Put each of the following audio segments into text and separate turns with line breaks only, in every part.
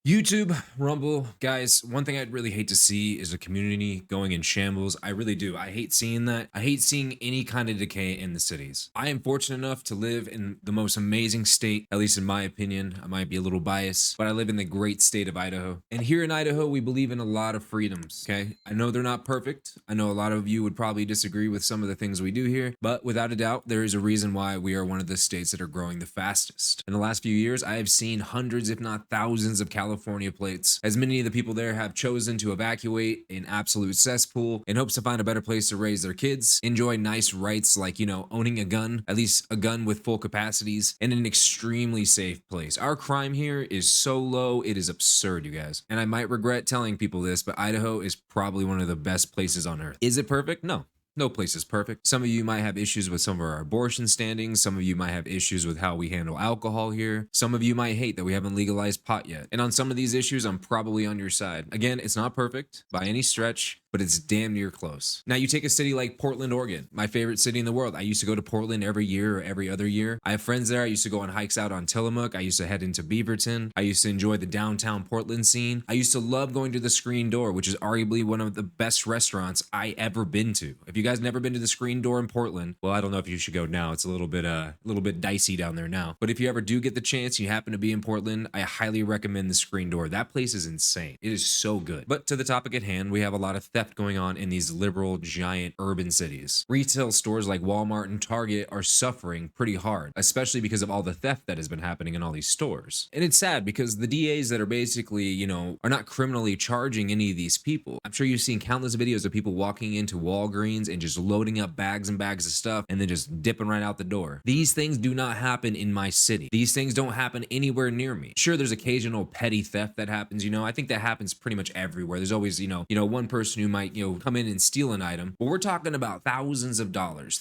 YouTube, Rumble, guys, one thing I'd really hate to see is a community going in shambles. I really do. I hate seeing that. I hate seeing any kind of decay in the cities. I am fortunate enough to live in the most amazing state, at least in my opinion. I might be a little biased, but I live in the great state of Idaho. And here in Idaho, we believe in a lot of freedoms, okay? I know they're not perfect. I know a lot of you would probably disagree with some of the things we do here, but without a doubt, there is a reason why we are one of the states that are growing the fastest. In the last few years, I have seen hundreds, if not thousands, of California plates, as many of the people there have chosen to evacuate an absolute cesspool in hopes to find a better place to raise their kids, enjoy nice rights like, owning a gun, at least a gun with full capacities, and an extremely safe place. Our crime here is so low, it is absurd, you guys. And I might regret telling people this, but Idaho is probably one of the best places on earth. Is it perfect? No. No place is perfect. Some of you might have issues with some of our abortion standings. Some of you might have issues with how we handle alcohol here. Some of you might hate that we haven't legalized pot yet. And on some of these issues, I'm probably on your side. Again, it's not perfect by any stretch, but it's damn near close. Now, you take a city like Portland, Oregon, my favorite city in the world. I used to go to Portland every year or every other year. I have friends there. I used to go on hikes out on Tillamook. I used to head into Beaverton. I used to enjoy the downtown Portland scene. I used to love going to the Screen Door, which is arguably one of the best restaurants I ever been to. If you guys never been to the Screen Door in Portland, well, I don't know if you should go now. It's a little bit dicey down there now. But if you ever do get the chance, you happen to be in Portland, I highly recommend the Screen Door. That place is insane. It is so good. But to the topic at hand, we have a lot of theft going on in these liberal, giant urban cities. Retail stores like Walmart and Target are suffering pretty hard, especially because of all the theft that has been happening in all these stores. And it's sad because the DAs that are basically, are not criminally charging any of these people. I'm sure you've seen countless videos of people walking into Walgreens and just loading up bags and bags of stuff and then just dipping right out the door. These things do not happen in my city. These things don't happen anywhere near me. Sure, there's occasional petty theft that happens, I think that happens pretty much everywhere. There's always, one person who might, come in and steal an item, but we're talking about thousands of dollars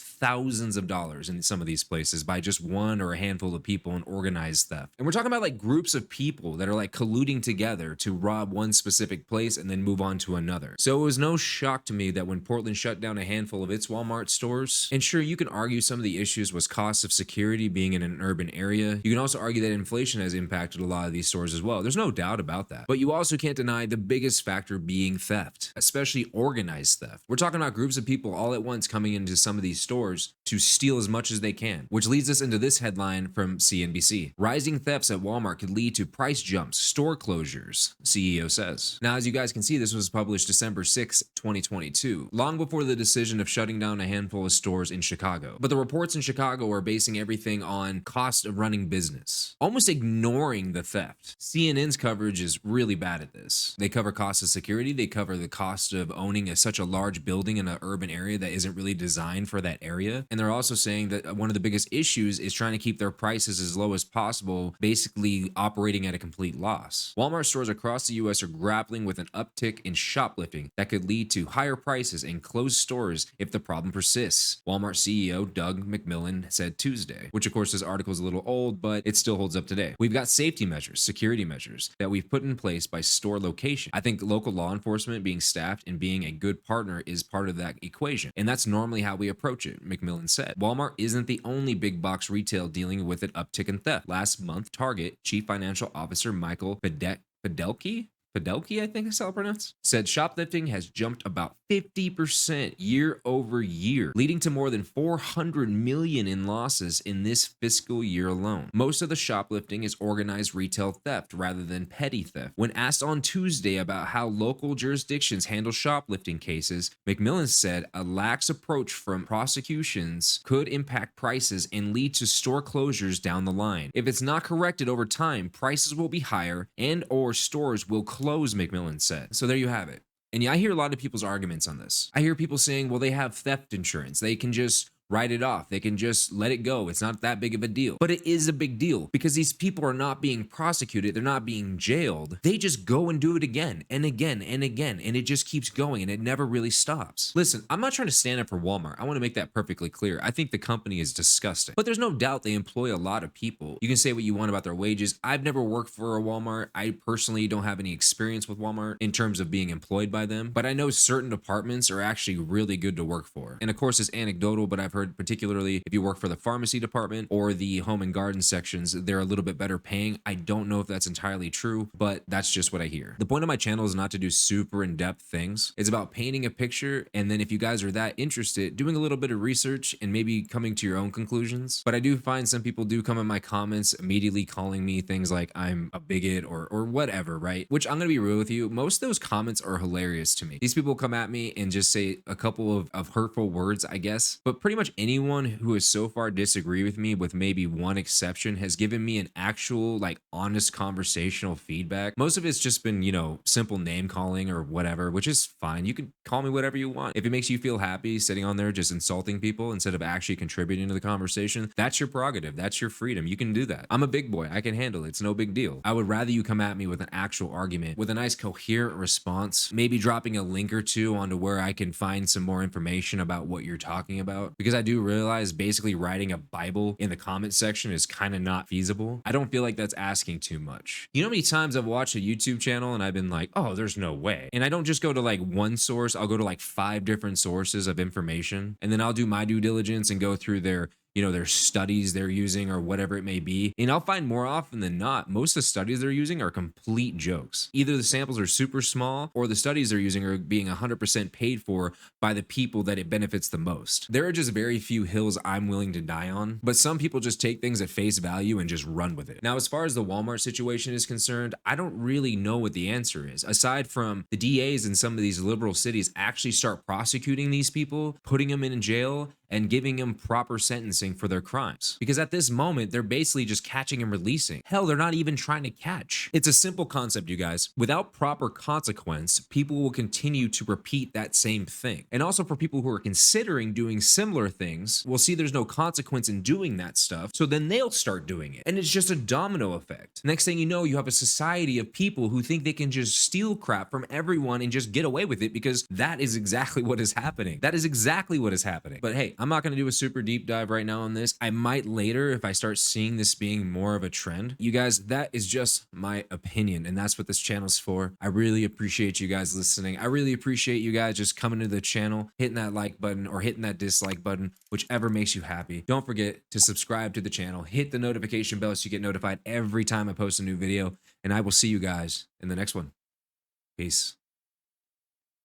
in some of these places by just one or a handful of people in organized theft. And we're talking about like groups of people that are like colluding together to rob one specific place and then move on to another. So it was no shock to me that when Portland shut down a handful of its Walmart stores, and sure, you can argue some of the issues was cost of security being in an urban area. You can also argue that inflation has impacted a lot of these stores as well. There's no doubt about that. But you also can't deny the biggest factor being theft, especially organized theft. We're talking about groups of people all at once coming into some of these stores to steal as much as they can, which leads us into this headline from CNBC. Rising thefts at Walmart could lead to price jumps, store closures, CEO says. Now, as you guys can see, this was published December 6, 2022, long before the decision of shutting down a handful of stores in Chicago. But the reports in Chicago are basing everything on cost of running business, almost ignoring the theft. CNN's coverage is really bad at this. They cover cost of security, they cover the cost of owning such a large building in an urban area that isn't really designed for that area. And they're also saying that one of the biggest issues is trying to keep their prices as low as possible, basically operating at a complete loss. Walmart stores across the US are grappling with an uptick in shoplifting that could lead to higher prices and closed stores if the problem persists, Walmart CEO Doug McMillon said Tuesday, which of course this article is a little old, but it still holds up today. We've got safety measures, security measures that we've put in place by store location. I think local law enforcement being staffed and being a good partner is part of that equation. And that's normally how we approach it, McMillon said. Walmart isn't the only big box retail dealing with an uptick in theft. Last month, Target Chief Financial Officer Michael Fidelki, I think is how it's pronounced, said shoplifting has jumped about 50% year over year, leading to more than 400 million in losses in this fiscal year alone. Most of the shoplifting is organized retail theft rather than petty theft. When asked on Tuesday about how local jurisdictions handle shoplifting cases, McMillon said a lax approach from prosecutions could impact prices and lead to store closures down the line. If it's not corrected over time, prices will be higher and or stores will close, McMillon said. So there you have it. And yeah, I hear a lot of people's arguments on this. I hear people saying, well, they have theft insurance. They can just write it off. They can just let it go. It's not that big of a deal. But it is a big deal because these people are not being prosecuted. They're not being jailed. They just go and do it again and again and again. And it just keeps going and it never really stops. Listen, I'm not trying to stand up for Walmart. I want to make that perfectly clear. I think the company is disgusting. But there's no doubt they employ a lot of people. You can say what you want about their wages. I've never worked for a Walmart. I personally don't have any experience with Walmart in terms of being employed by them. But I know certain departments are actually really good to work for. And of course, it's anecdotal, but I've heard, particularly if you work for the pharmacy department or the home and garden sections, they're a little bit better paying. I don't know if that's entirely true, but that's just what I hear. The point of my channel is not to do super in-depth things. It's about painting a picture, and then if you guys are that interested, doing a little bit of research and maybe coming to your own conclusions. But I do find some people do come in my comments immediately calling me things like I'm a bigot or whatever, right? Which I'm gonna be real with you, most of those comments are hilarious to me. These people come at me and just say a couple of hurtful words, I guess, but pretty much anyone who has so far disagreed with me, with maybe one exception, has given me an actual, like, honest conversational feedback. Most of it's just been, you know, simple name calling or whatever, which is fine. You can call me whatever you want. If it makes you feel happy sitting on there just insulting people instead of actually contributing to the conversation, that's your prerogative. That's your freedom. You can do that. I'm a big boy. I can handle it. It's no big deal. I would rather you come at me with an actual argument, with a nice coherent response, maybe dropping a link or two onto where I can find some more information about what you're talking about. Because I do realize basically writing a Bible in the comment section is kind of not feasible. I don't feel like that's asking too much. You know how many times I've watched a YouTube channel and I've been like, oh, there's no way. And I don't just go to like one source, I'll go to like 5 different sources of information. And then I'll do my due diligence and go through their, you know, their studies they're using or whatever it may be. And I'll find more often than not, most of the studies they're using are complete jokes. Either the samples are super small or the studies they're using are being 100% paid for by the people that it benefits the most. There are just very few hills I'm willing to die on, but some people just take things at face value and just run with it. Now, as far as the Walmart situation is concerned, I don't really know what the answer is. Aside from the DAs in some of these liberal cities actually start prosecuting these people, putting them in jail, and giving them proper sentencing for their crimes. Because at this moment, they're basically just catching and releasing. Hell, they're not even trying to catch. It's a simple concept, you guys. Without proper consequence, people will continue to repeat that same thing. And also for people who are considering doing similar things, will see there's no consequence in doing that stuff, so then they'll start doing it. And it's just a domino effect. Next thing you know, you have a society of people who think they can just steal crap from everyone and just get away with it, because that is exactly what is happening. That is exactly what is happening. But hey, I'm not going to do a super deep dive right now on this. I might later if I start seeing this being more of a trend. You guys, that is just my opinion, and that's what this channel's for. I really appreciate you guys listening. I really appreciate you guys just coming to the channel, hitting that like button or hitting that dislike button, whichever makes you happy. Don't forget to subscribe to the channel, hit the notification bell so you get notified every time I post a new video, and I will see you guys in the next one. Peace.